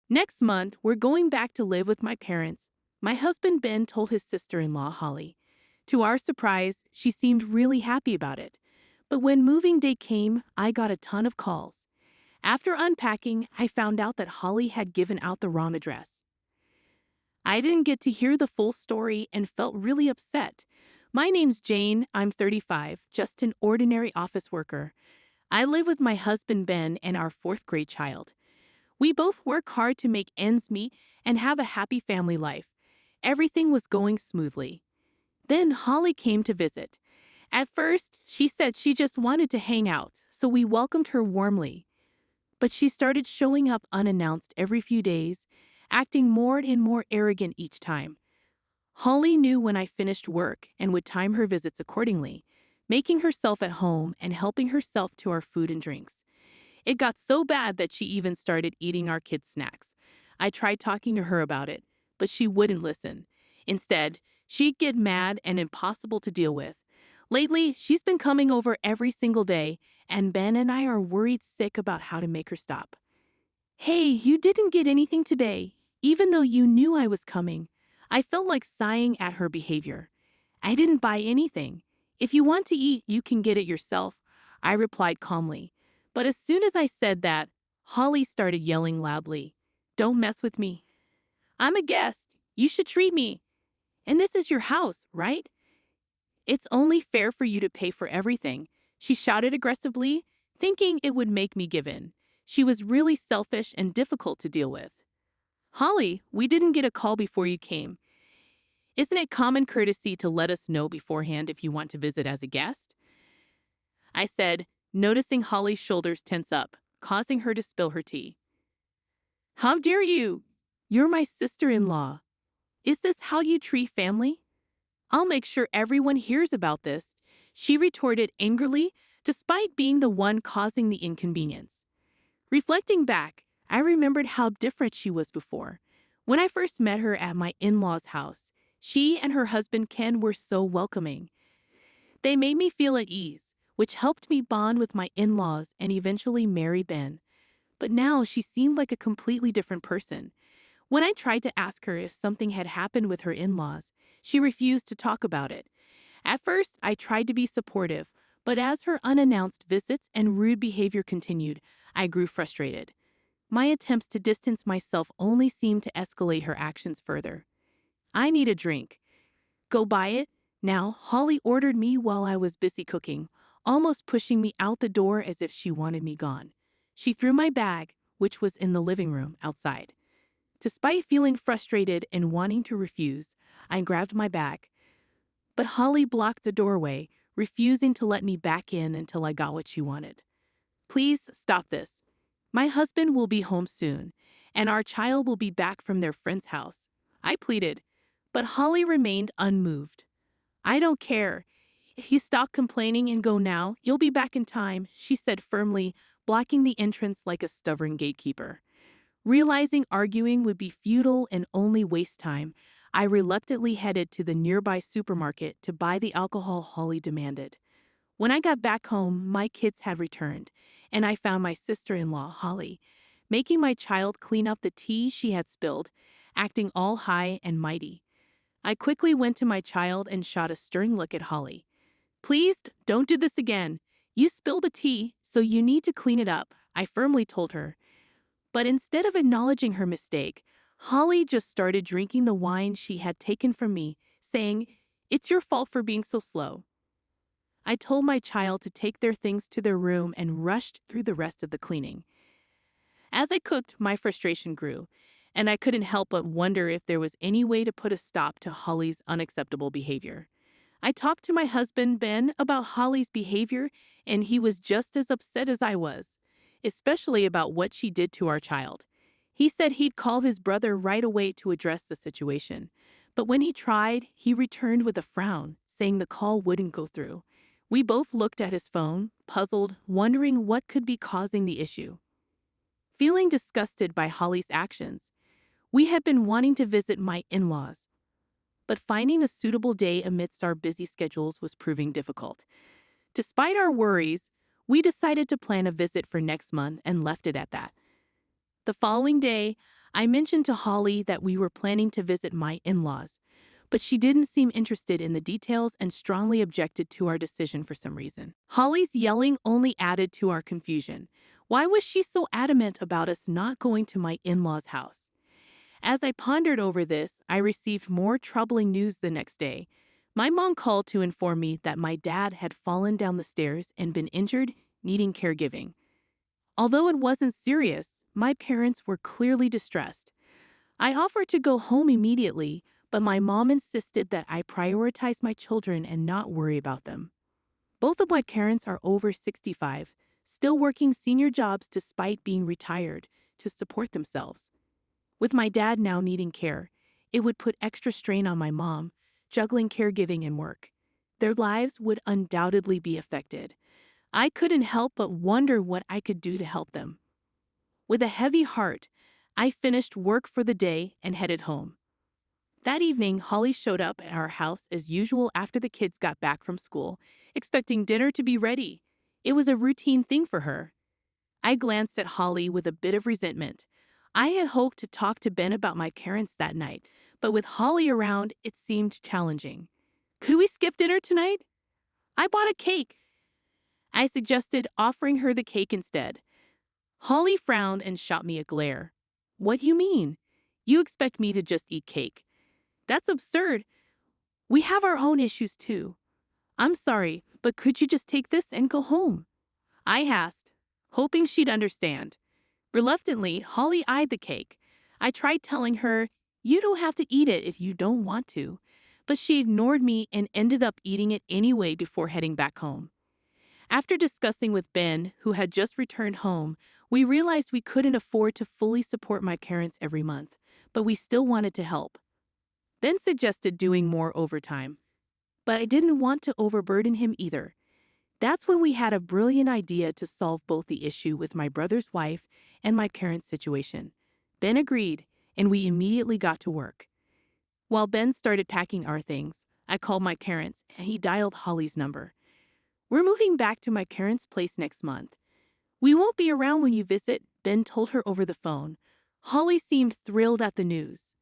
Next month, we're going back to live with my parents. My husband Ben told his sister-in-law Holly. To our surprise, she seemed really happy about it. But when moving day came, I got a ton of calls. After unpacking, I found out that Holly had given out the wrong address. I didn't get to hear the full story and felt really upset. My name's Jane, I'm 35, just an ordinary office worker. I live with my husband Ben and our fourth grade child. We both work hard to make ends meet and have a happy family life. Everything was going smoothly. Then Holly came to visit. At first, she said she just wanted to hang out, so we welcomed her warmly. But she started showing up unannounced every few days, acting more and more arrogant each time. Holly knew when I finished work and would time her visits accordingly, making herself at home and helping herself to our food and drinks. It got so bad that she even started eating our kids' snacks. I tried talking to her about it, but she wouldn't listen. Instead, she'd get mad and impossible to deal with. Lately, she's been coming over every single day, and Ben and I are worried sick about how to make her stop. Hey, you didn't get anything today, even though you knew I was coming. I felt like sighing at her behavior. I didn't buy anything. If you want to eat, you can get it yourself, I replied calmly. But as soon as I said that, Holly started yelling loudly. Don't mess with me. I'm a guest. You should treat me. And this is your house, right? It's only fair for you to pay for everything, she shouted aggressively, thinking it would make me give in. She was really selfish and difficult to deal with. Holly, we didn't get a call before you came. Isn't it common courtesy to let us know beforehand if you want to visit as a guest? I said, noticing Holly's shoulders tense up, causing her to spill her tea. How dare you? You're my sister-in-law. Is this how you treat family? I'll make sure everyone hears about this, she retorted angrily, despite being the one causing the inconvenience. Reflecting back, I remembered how different she was before. When I first met her at my in-laws' house, she and her husband Ken were so welcoming. They made me feel at ease, which helped me bond with my in-laws and eventually marry Ben. But now she seemed like a completely different person. When I tried to ask her if something had happened with her in-laws, she refused to talk about it. At first, I tried to be supportive, but as her unannounced visits and rude behavior continued, I grew frustrated. My attempts to distance myself only seemed to escalate her actions further. I need a drink. Go buy it? Now, Holly ordered me while I was busy cooking, almost pushing me out the door as if she wanted me gone. She threw my bag, which was in the living room, outside. Despite feeling frustrated and wanting to refuse, I grabbed my bag. But Holly blocked the doorway, refusing to let me back in until I got what she wanted. Please stop this. My husband will be home soon, and our child will be back from their friend's house, I pleaded, but Holly remained unmoved. I don't care. If you stop complaining and go now, you'll be back in time, she said firmly, blocking the entrance like a stubborn gatekeeper. Realizing arguing would be futile and only waste time, I reluctantly headed to the nearby supermarket to buy the alcohol Holly demanded. When I got back home, my kids had returned, and I found my sister-in-law, Holly, making my child clean up the tea she had spilled, acting all high and mighty. I quickly went to my child and shot a stern look at Holly. Please, don't do this again. You spilled the tea, so you need to clean it up, I firmly told her. But instead of acknowledging her mistake, Holly just started drinking the wine she had taken from me, saying, "It's your fault for being so slow." I told my child to take their things to their room and rushed through the rest of the cleaning. As I cooked, my frustration grew, and I couldn't help but wonder if there was any way to put a stop to Holly's unacceptable behavior. I talked to my husband, Ben, about Holly's behavior, and he was just as upset as I was, especially about what she did to our child. He said he'd call his brother right away to address the situation, but when he tried, he returned with a frown, saying the call wouldn't go through. We both looked at his phone, puzzled, wondering what could be causing the issue. Feeling disgusted by Holly's actions, we had been wanting to visit my in-laws, but finding a suitable day amidst our busy schedules was proving difficult. Despite our worries, we decided to plan a visit for next month and left it at that. The following day, I mentioned to Holly that we were planning to visit my in-laws, but she didn't seem interested in the details and strongly objected to our decision for some reason. Holly's yelling only added to our confusion. Why was she so adamant about us not going to my in-laws' house? As I pondered over this, I received more troubling news the next day. My mom called to inform me that my dad had fallen down the stairs and been injured, needing caregiving. Although it wasn't serious, my parents were clearly distressed. I offered to go home immediately, but my mom insisted that I prioritize my children and not worry about them. Both of my parents are over 65, still working senior jobs despite being retired to support themselves. With my dad now needing care, it would put extra strain on my mom, juggling caregiving and work. Their lives would undoubtedly be affected. I couldn't help but wonder what I could do to help them. With a heavy heart, I finished work for the day and headed home. That evening, Holly showed up at our house as usual after the kids got back from school, expecting dinner to be ready. It was a routine thing for her. I glanced at Holly with a bit of resentment. I had hoped to talk to Ben about my parents that night, but with Holly around, it seemed challenging. Could we skip dinner tonight? I bought a cake, I suggested, offering her the cake instead. Holly frowned and shot me a glare. What do you mean? You expect me to just eat cake? That's absurd. We have our own issues too. I'm sorry, but could you just take this and go home? I asked, hoping she'd understand. Reluctantly, Holly eyed the cake. I tried telling her, you don't have to eat it if you don't want to, but she ignored me and ended up eating it anyway before heading back home. After discussing with Ben, who had just returned home, we realized we couldn't afford to fully support my parents every month, but we still wanted to help. Ben suggested doing more overtime, but I didn't want to overburden him either. That's when we had a brilliant idea to solve both the issue with my brother's wife and my parents' situation. Ben agreed, and we immediately got to work. While Ben started packing our things, I called my parents, and he dialed Holly's number. We're moving back to my parents' place next month. We won't be around when you visit, Ben told her over the phone. Holly seemed thrilled at the news.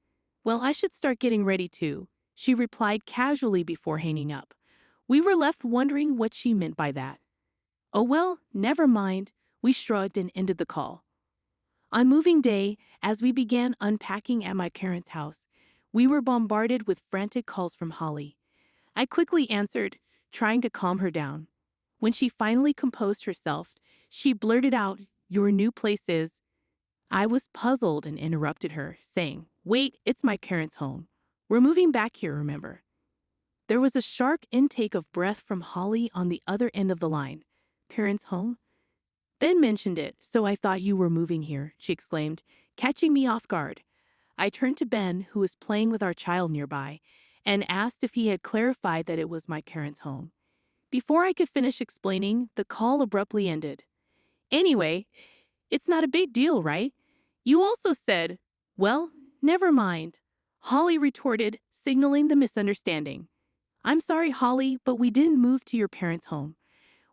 Well, I should start getting ready too, she replied casually before hanging up. We were left wondering what she meant by that. Oh well, never mind, we shrugged and ended the call. On moving day, as we began unpacking at my parents' house, we were bombarded with frantic calls from Holly. I quickly answered, trying to calm her down. When she finally composed herself, she blurted out, "Your new place is..." I was puzzled and interrupted her, saying, "Wait, it's my parents' home. We're moving back here, remember?" There was a sharp intake of breath from Holly on the other end of the line. "Parents' home?" "Ben mentioned it, so I thought you were moving here," she exclaimed, catching me off guard. I turned to Ben, who was playing with our child nearby, and asked if he had clarified that it was my parents' home. Before I could finish explaining, the call abruptly ended. "Anyway, it's not a big deal, right? You also said..." "Well, never mind," Holly retorted, signaling the misunderstanding. "I'm sorry, Holly, but we didn't move to your parents' home.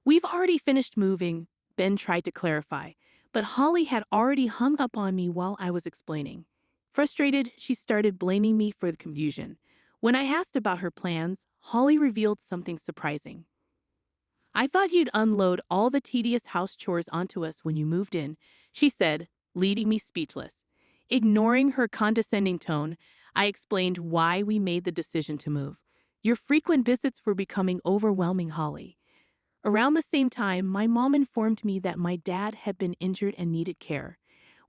We've already finished moving," Ben tried to clarify, but Holly had already hung up on me while I was explaining. Frustrated, she started blaming me for the confusion. When I asked about her plans, Holly revealed something surprising. "I thought you'd unload all the tedious house chores onto us when you moved in," she said, leaving me speechless. Ignoring her condescending tone, I explained why we made the decision to move. "Your frequent visits were becoming overwhelming, Holly." Around the same time, my mom informed me that my dad had been injured and needed care.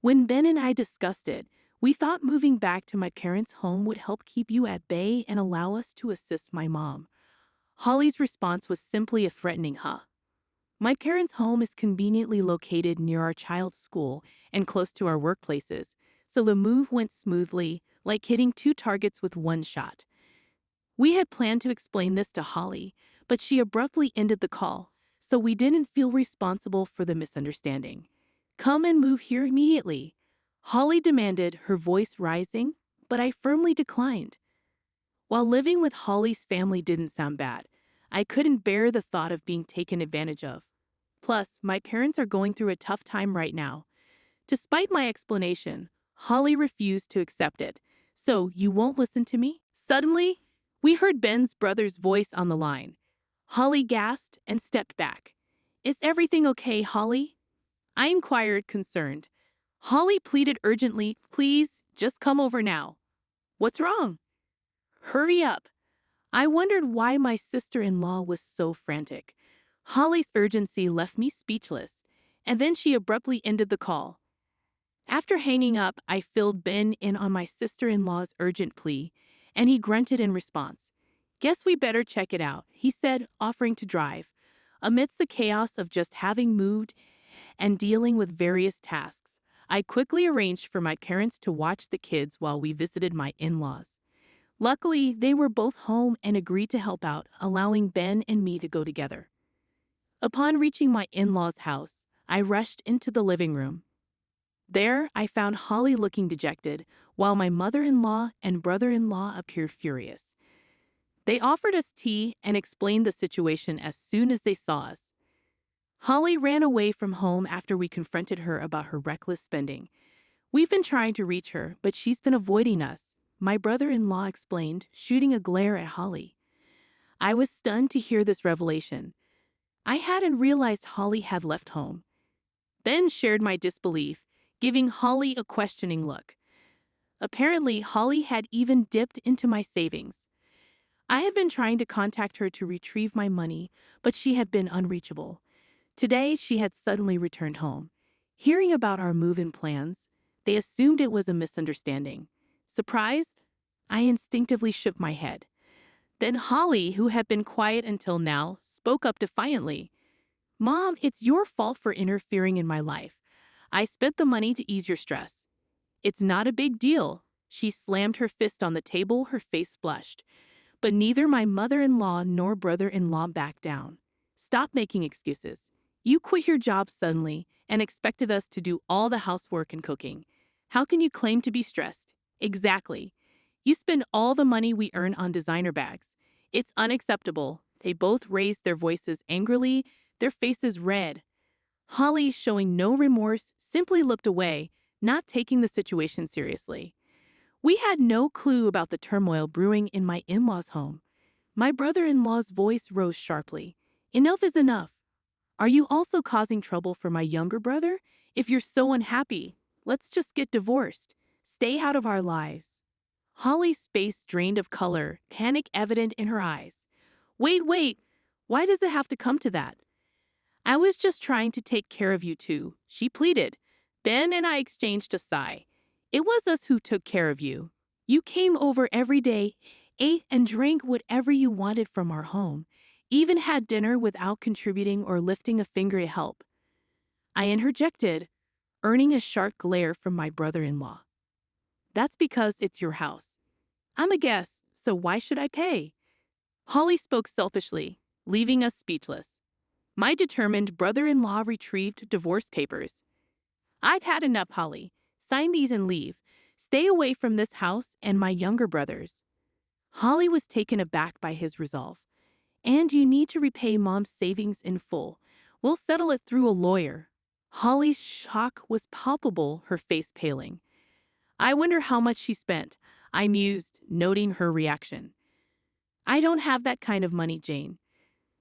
When Ben and I discussed it, we thought moving back to my parents' home would help keep you at bay and allow us to assist my mom. Holly's response was simply a threatening "huh." My parents' home is conveniently located near our child's school and close to our workplaces, so the move went smoothly, like hitting two targets with one shot. We had planned to explain this to Holly, but she abruptly ended the call, so we didn't feel responsible for the misunderstanding. "Come and move here immediately," Holly demanded, her voice rising, but I firmly declined. While living with Holly's family didn't sound bad, I couldn't bear the thought of being taken advantage of. Plus, my parents are going through a tough time right now. Despite my explanation, Holly refused to accept it. So, you won't listen to me? Suddenly, we heard Ben's brother's voice on the line. Holly gasped and stepped back. Is everything okay, Holly? I inquired, concerned. Holly pleaded urgently, please, just come over now. What's wrong? Hurry up. I wondered why my sister-in-law was so frantic. Holly's urgency left me speechless, and then she abruptly ended the call. After hanging up, I filled Ben in on my sister-in-law's urgent plea, and he grunted in response. Guess we better check it out, he said, offering to drive. Amidst the chaos of just having moved and dealing with various tasks, I quickly arranged for my parents to watch the kids while we visited my in-laws. Luckily, they were both home and agreed to help out, allowing Ben and me to go together. Upon reaching my in-laws' house, I rushed into the living room. There, I found Holly looking dejected, while my mother-in-law and brother-in-law appeared furious. They offered us tea and explained the situation as soon as they saw us. Holly ran away from home after we confronted her about her reckless spending. We've been trying to reach her, but she's been avoiding us, my brother-in-law explained, shooting a glare at Holly. I was stunned to hear this revelation. I hadn't realized Holly had left home. Ben shared my disbelief, giving Holly a questioning look. Apparently, Holly had even dipped into my savings. I had been trying to contact her to retrieve my money, but she had been unreachable. Today, she had suddenly returned home. Hearing about our move-in plans, they assumed it was a misunderstanding. Surprised? I instinctively shook my head. Then Holly, who had been quiet until now, spoke up defiantly. Mom, it's your fault for interfering in my life. I spent the money to ease your stress. It's not a big deal. She slammed her fist on the table, her face flushed. But neither my mother-in-law nor brother-in-law backed down. Stop making excuses. You quit your job suddenly and expected us to do all the housework and cooking. How can you claim to be stressed? Exactly. You spend all the money we earn on designer bags. It's unacceptable. They both raised their voices angrily, their faces red. Holly, showing no remorse, simply looked away, not taking the situation seriously. We had no clue about the turmoil brewing in my in-laws' home. My brother-in-law's voice rose sharply. Enough is enough. Are you also causing trouble for my younger brother? If you're so unhappy, let's just get divorced. Stay out of our lives. Holly's face drained of color, panic evident in her eyes. Wait. Why does it have to come to that? I was just trying to take care of you two, she pleaded. Ben and I exchanged a sigh. It was us who took care of you. You came over every day, ate and drank whatever you wanted from our home, even had dinner without contributing or lifting a finger to help. I interjected, earning a sharp glare from my brother-in-law. That's because it's your house. I'm a guest, so why should I pay? Holly spoke selfishly, leaving us speechless. My determined brother-in-law retrieved divorce papers. I've had enough, Holly. Sign these and leave. Stay away from this house and my younger brothers. Holly was taken aback by his resolve. And you need to repay Mom's savings in full. We'll settle it through a lawyer. Holly's shock was palpable, her face paling. I wonder how much she spent, I mused, noting her reaction. I don't have that kind of money, Jane.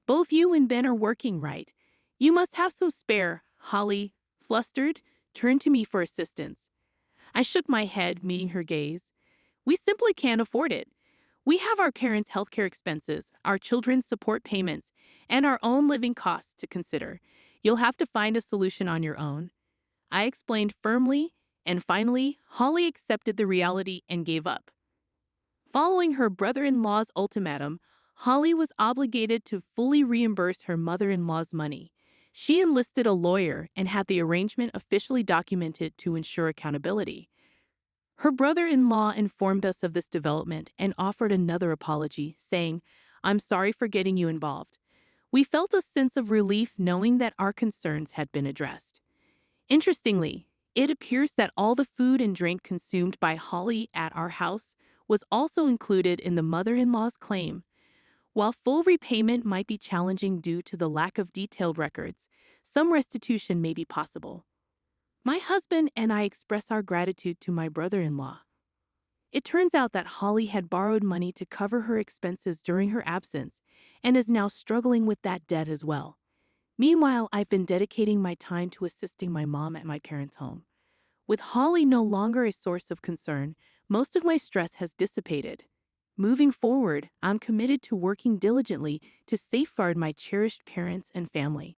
Both you and Ben are working, right? You must have some spare. Holly, flustered, turned to me for assistance. I shook my head, meeting her gaze. We simply can't afford it. We have our parents' healthcare expenses, our children's support payments, and our own living costs to consider. You'll have to find a solution on your own. I explained firmly, and finally, Holly accepted the reality and gave up. Following her brother-in-law's ultimatum, Holly was obligated to fully reimburse her mother-in-law's money. She enlisted a lawyer and had the arrangement officially documented to ensure accountability. Her brother-in-law informed us of this development and offered another apology, saying, I'm sorry for getting you involved. We felt a sense of relief knowing that our concerns had been addressed. Interestingly, it appears that all the food and drink consumed by Holly at our house was also included in the mother-in-law's claim. While full repayment might be challenging due to the lack of detailed records, some restitution may be possible. My husband and I express our gratitude to my brother-in-law. It turns out that Holly had borrowed money to cover her expenses during her absence and is now struggling with that debt as well. Meanwhile, I've been dedicating my time to assisting my mom at my parents' home. With Holly no longer a source of concern, most of my stress has dissipated. Moving forward, I'm committed to working diligently to safeguard my cherished parents and family.